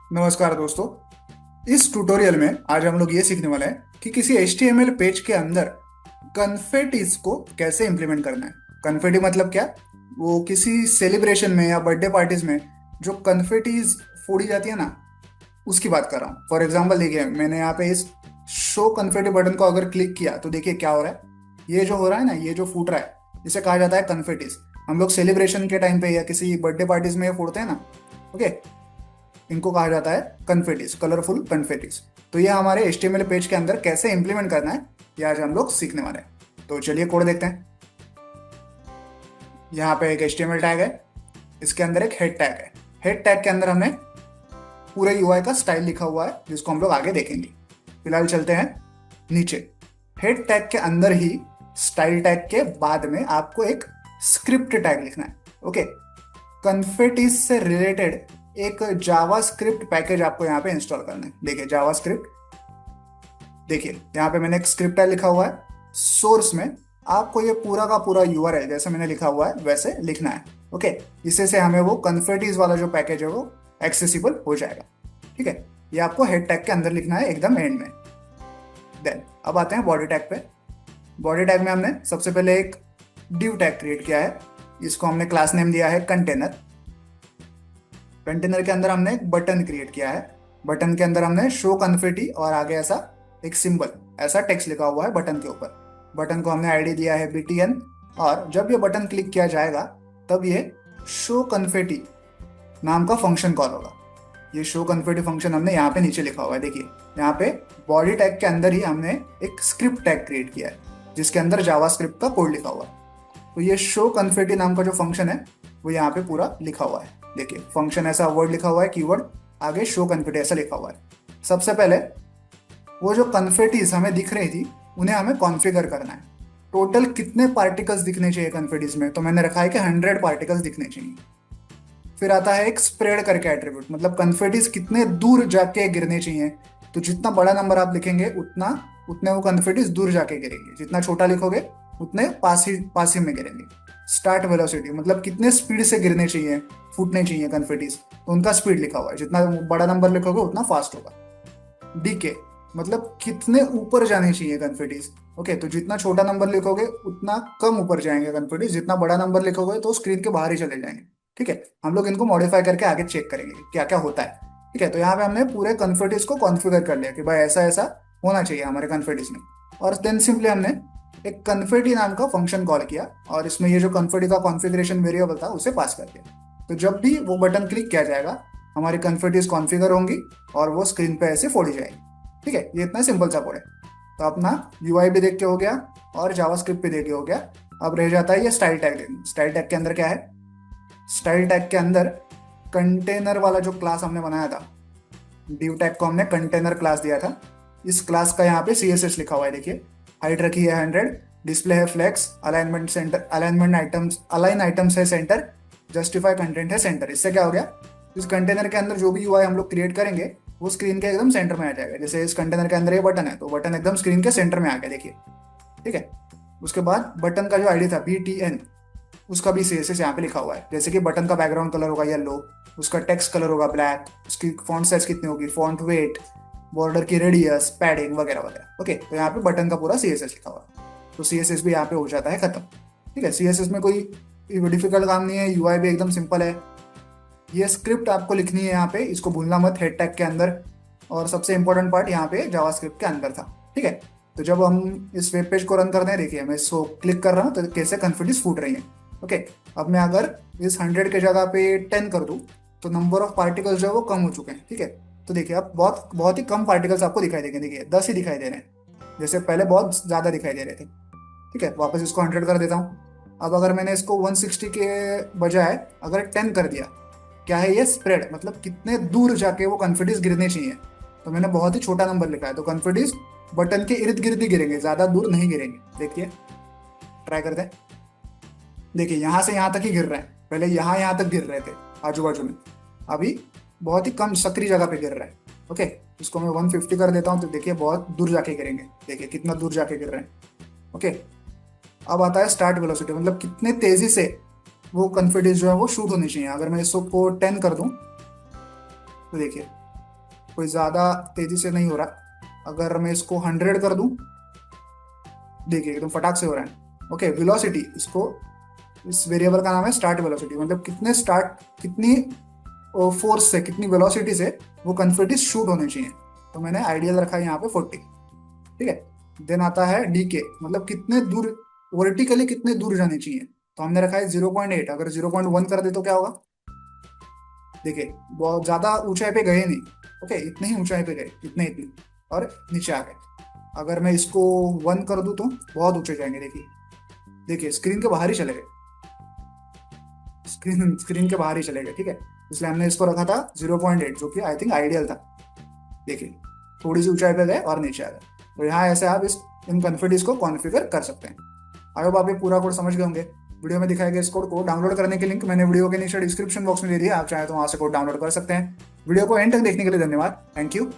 नमस्कार दोस्तों। इस ट्यूटोरियल में आज हम लोग ये सीखने वाले हैं कि किसी HTML पेज के अंदर कन्फेटिस को कैसे इंप्लीमेंट करना है। कन्फेटी मतलब क्या? वो किसी सेलिब्रेशन में या बर्थडे पार्टीज में जो कन्फेटीज फोड़ी जाती है ना, उसकी बात कर रहा हूँ। फॉर एग्जाम्पल देखिए, मैंने यहाँ पे इस शो कन्फेटी बटन को अगर क्लिक किया तो देखिए क्या हो रहा है। ये जो हो रहा है ना, ये जो फूट रहा है, इसे कहा जाता है कन्फेटिस। हम लोग सेलिब्रेशन के टाइम पे या किसी बर्थडे पार्टीज में ये फोड़ते हैं ना। ओके, इनको कहा जाता है कन्फेटिस, कलरफुल कन्फेटिस। तो ये हमारे HTML पेज के अंदर कैसे इंप्लीमेंट करना है, ये आज हम लोग सीखने वाले हैं। तो चलिए कोड देखते हैं। यहाँ पे एक HTML टैग है, इसके अंदर एक हेड टैग है। हेड टैग के अंदर हमने पूरे UI का स्टाइल लिखा हुआ है, जिसको हम लोग आगे देखेंगे। फिलहाल चलते हैं नीचे। हेड टैग के अंदर ही स्टाइल टैग के बाद में आपको एक स्क्रिप्ट टैग लिखना है। ओके, कन्फेटिस से रिलेटेड एक जावास्क्रिप्ट पैकेज आपको यहाँ पे इंस्टॉल करना है। देखिए जावास्क्रिप्ट, देखिए यहाँ पे मैंने एक स्क्रिप्ट लिखा हुआ है। सोर्स में आपको ये पूरा का पूरा URL जैसे मैंने लिखा हुआ है वैसे लिखना है। ओके, इससे से हमें वो कन्फेटिस वाला जो पैकेज है वो एक्सेसिबल हो जाएगा। ठीक है, ये आपको हेड टैग के अंदर लिखना है एकदम एंड में। देन अब आते हैं बॉडी टैग पे। बॉडी टैग में हमने सबसे पहले एक डिव टैग क्रिएट किया है। इसको हमने क्लास नेम दिया है कंटेनर। कंटेनर के अंदर हमने एक बटन क्रिएट किया है। बटन के अंदर हमने शो कन्फेटी और आगे ऐसा एक सिंबल, ऐसा टेक्स्ट लिखा हुआ है बटन के ऊपर। बटन को हमने आईडी दिया है BTN। और जब ये बटन क्लिक किया जाएगा तब ये शो कन्फेटी नाम का फंक्शन कॉल होगा। ये शो कन्फेटी फंक्शन हमने यहाँ पे नीचे लिखा हुआ है। देखिए यहाँ पे बॉडी टैग के अंदर ही हमने एक स्क्रिप्ट टैग क्रिएट किया है, जिसके अंदर जावास्क्रिप्ट का कोड लिखा हुआ है। तो ये शो कन्फेटी नाम का जो फंक्शन है वो यहाँ पे पूरा लिखा हुआ है। देखिए फंक्शन ऐसा वर्ड लिखा हुआ है, कीवर्ड, आगे शो कन्फेटी ऐसा लिखा हुआ है। सबसे पहले वो जो कन्फेटीज हमें दिख रही थी उन्हें हमें कॉन्फ़िगर करना है। टोटल कितने पार्टिकल्स दिखने चाहिए कन्फेटीज में, तो मैंने रखा है कि 100 पार्टिकल्स दिखने चाहिए। फिर आता है एक स्प्रेड करके एट्रीब्यूट, मतलब कन्फेटीज कितने दूर जाके गिरने चाहिए। तो जितना बड़ा नंबर आप लिखेंगे उतना उतने वो कन्फेटीज दूर जाके गिरेंगे। जितना छोटा लिखोगे उतने पास ही में गिरेंगे। स्टार्ट वेलोसिटी मतलब कितने स्पीड से गिरने चाहिए, फूटने चाहिए कन्फेटीज, तो उनका स्पीड लिखा हुआ है। जितना बड़ा नंबर लिखोगे उतना फास्ट होगा। डीके मतलब कितने ऊपर जाने चाहिए कन्फेटीज। ओके, तो जितना छोटा नंबर लिखोगे उतना कम ऊपर जाएंगे कन्फेटीज, जितना बड़ा नंबर लिखोगे तो स्क्रीन के बाहर ही चले जाएंगे। ठीक है, हम लोग इनको मॉडिफाई करके आगे चेक करेंगे क्या क्या होता है। ठीक है, तो यहाँ पे हमने पूरे कन्फर्टिस को कॉन्फ़िगर कर लिया कि भाई ऐसा ऐसा होना चाहिए हमारे कन्फर्टिस में। और देन सिंपली हमने एक कन्फर्टी नाम का फंक्शन कॉल किया और इसमें ये जो कन्फर्टी का कॉन्फ़िगरेशन वेरिएबल था उसे पास कर दिया। तो जब भी वो बटन क्लिक किया जाएगा हमारी कन्फर्टिस कॉन्फ़िगर होंगी और वो स्क्रीन पे ऐसे फोड़ी जाएगी। ठीक है, ये इतना सिंपल सा कोड है। तो अपना UI भी देख के हो गया और जावास्क्रिप्ट भी देख के हो गया। अब रह जाता है ये स्टाइल टैग। स्टाइल टैग के अंदर क्या है? स्टाइल टैग के अंदर कंटेनर वाला जो क्लास हमने बनाया था, डिव टैग को हमने कंटेनर क्लास दिया था। इस क्लास का यहाँ पे CSS लिखा हुआ है। देखिए हाइट रखी है 100, डिस्प्ले है flex, alignment centre, alignment items, align items है सेंटर, जस्टिफाई कंटेंट है सेंटर। इससे क्या हो गया, इस कंटेनर के अंदर जो भी UI हम लोग क्रिएट करेंगे वो स्क्रीन के एकदम सेंटर में आ जाएगा। जैसे इस कंटेनर के अंदर ये बटन है तो बटन एकदम स्क्रीन के सेंटर में आ गया। देखिए ठीक है। उसके बाद बटन का जो आईडी था BTN, उसका भी CSS यहाँ पे लिखा हुआ है। जैसे कि बटन का बैकग्राउंड कलर होगा येलो, उसका टेक्स्ट कलर होगा ब्लैक, उसकी फॉन्ट साइज कितनी होगी, फॉन्ट वेट, बॉर्डर की रेडियस, पैडिंग वगैरह वगैरह। ओके, तो यहाँ पे बटन का पूरा CSS लिखा हुआ है। तो CSS भी यहाँ पे हो जाता है खत्म। ठीक है, CSS में कोई डिफिकल्ट काम नहीं है, UI भी एकदम सिंपल है। ये स्क्रिप्ट आपको लिखनी है यहाँ पे, इसको भूलना मत, हेड टैग के अंदर। और सबसे इंपॉर्टेंट पार्ट यहाँ पे जावास्क्रिप्ट के अंदर था। ठीक है, तो जब हम इस वेब पेज को रन करते हैं, देखिए मैं इसको क्लिक कर रहा हूँ तो कैसे कन्फिडेंस फूट रही है। ओके, अब मैं अगर इस 100 के जगह पे 10 कर दूं तो नंबर ऑफ पार्टिकल्स जो है वो कम हो चुके हैं। ठीक है, तो देखिए अब बहुत बहुत ही कम पार्टिकल्स आपको दिखाई देंगे। देखिए 10 ही दिखाई दे रहे हैं, जैसे पहले बहुत ज्यादा दिखाई दे रहे थे। ठीक है, वापस इसको 100 कर देता हूँ। अब अगर मैंने इसको 160 के बजाय अगर 10 कर दिया, क्या है ये स्प्रेड, मतलब कितने दूर जाके वो कन्फिडेंस गिरने चाहिए। तो मैंने बहुत ही छोटा नंबर लिखा है, तो कन्फिडेंस बटन के इर्द गिर्द ही गिरेंगे, ज्यादा दूर नहीं गिरेंगे। देखिए ट्राई करते हैं। देखिए यहाँ से यहाँ तक ही गिर रहे हैं, पहले यहाँ तक गिर रहे थे आजू बाजू में, अभी बहुत ही कम सक्रिय जगह पे गिर रहा है। ओके, इसको मैं 150 कर देता हूँ तो देखिए बहुत दूर जाके गिरेंगे। देखिए कितना दूर जाके गिर रहे हैं। ओके, अब आता है स्टार्ट वेलोसिटी, मतलब कितने तेजी से वो कॉन्फिडेंस जो है वो शूट होनी चाहिए। अगर मैं इसको 10 कर दूं तो देखिए कोई ज़्यादा तेज़ी से नहीं हो रहा। अगर मैं इसको 100 कर दूं, देखिए एकदम फटाक से हो रहा है। ओके, वेलोसिटी, इसको इस वेरिएबल का नाम है स्टार्ट वेलोसिटी, मतलब कितनी फोर्स से, कितनी वेलोसिटी से वो कन्फर्टी शूट होने चाहिए। तो मैंने आइडियल रखा है यहाँ पे 40। ठीक है। देन आता है डीके, मतलब कितने दूर, वर्टिकली कितने दूर जाने चाहिए। तो हमने रखा है 0.8। अगर 0.1 कर दे तो क्या होगा, देखिए बहुत ज्यादा ऊंचाई पे गए नहीं। ओके, इतने ही ऊंचाई पे गए, इतने इतने, और नीचे आ गए। अगर मैं इसको 1 कर दूं तो बहुत ऊंचे जाएंगे। देखिए, देखिए स्क्रीन के बाहर ही चले गए, स्क्रीन स्क्रीन के बाहर ही चले गए। ठीक है, इसलिए हमने इसको रखा था 0.8, जो कि आई थिंक आइडियल था। देखिए, थोड़ी सी ऊंचाई पे गए और नीचे आ गए। तो यहाँ ऐसे आप इस इन कन्फिग्स को कॉन्फ़िगर कर सकते हैं। आई होप आप ये पूरा कोड समझ गए होंगे। वीडियो में दिखाए गए इस कोड को डाउनलोड करने के लिंक मैंने वीडियो के नीचे डिस्क्रिप्शन बॉक्स में दे दिया, आप चाहे तो वहां से कोड डाउनलोड कर सकते हैं। वीडियो को एंड तक देखने के लिए धन्यवाद। Thank you.